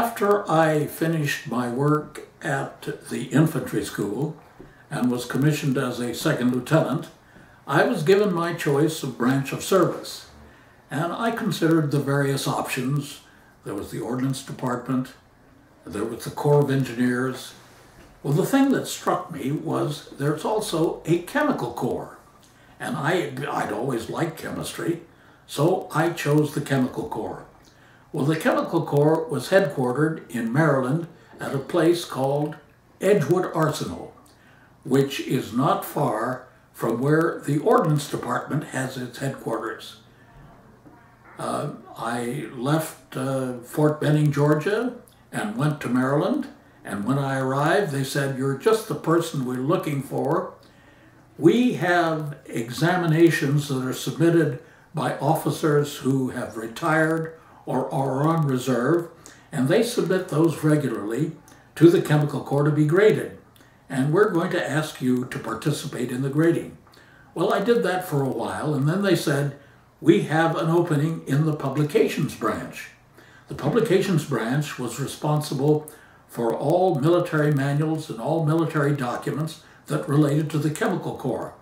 After I finished my work at the infantry school and was commissioned as a second lieutenant, I was given my choice of branch of service. And I considered the various options. There was the Ordnance Department, there was the Corps of Engineers. Well, the thing that struck me was there's also a Chemical Corps. And I'd always liked chemistry, so I chose the Chemical Corps. Well, the Chemical Corps was headquartered in Maryland at a place called Edgewood Arsenal, which is not far from where the Ordnance Department has its headquarters. I left Fort Benning, Georgia, and went to Maryland. And when I arrived, they said, "You're just the person we're looking for. We have examinations that are submitted by officers who have retired or are on reserve, and they submit those regularly to the Chemical Corps to be graded. And we're going to ask you to participate in the grading." Well, I did that for a while, and then they said, "We have an opening in the Publications branch." The Publications branch was responsible for all military manuals and all military documents that related to the Chemical Corps.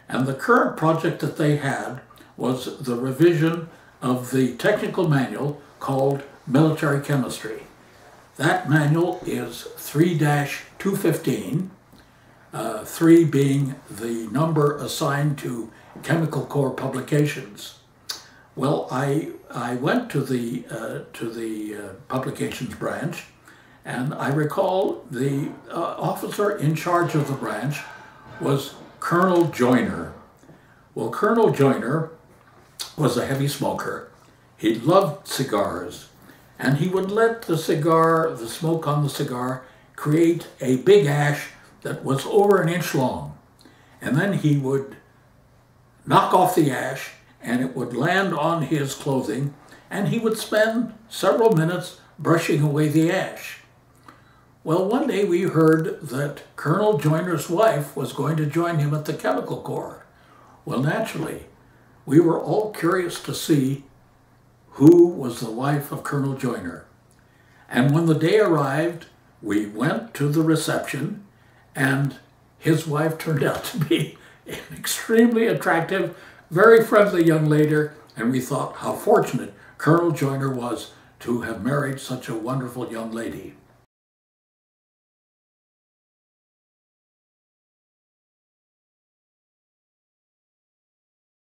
And the current project that they had was the revision of the technical manual called Military Chemistry. That manual is 3-215, 3 being the number assigned to Chemical Corps publications. Well, I went to the Publications branch, and I recall the officer in charge of the branch was Colonel Joyner. Well, Colonel Joyner was a heavy smoker. He loved cigars, and he would let the smoke on the cigar, create a big ash that was over an inch long. And then he would knock off the ash, and it would land on his clothing, and he would spend several minutes brushing away the ash. Well, one day we heard that Colonel Joyner's wife was going to join him at the Chemical Corps. Well, naturally, we were all curious to see who was the wife of Colonel Joyner. And when the day arrived, we went to the reception, and his wife turned out to be an extremely attractive, very friendly young lady, and we thought how fortunate Colonel Joyner was to have married such a wonderful young lady.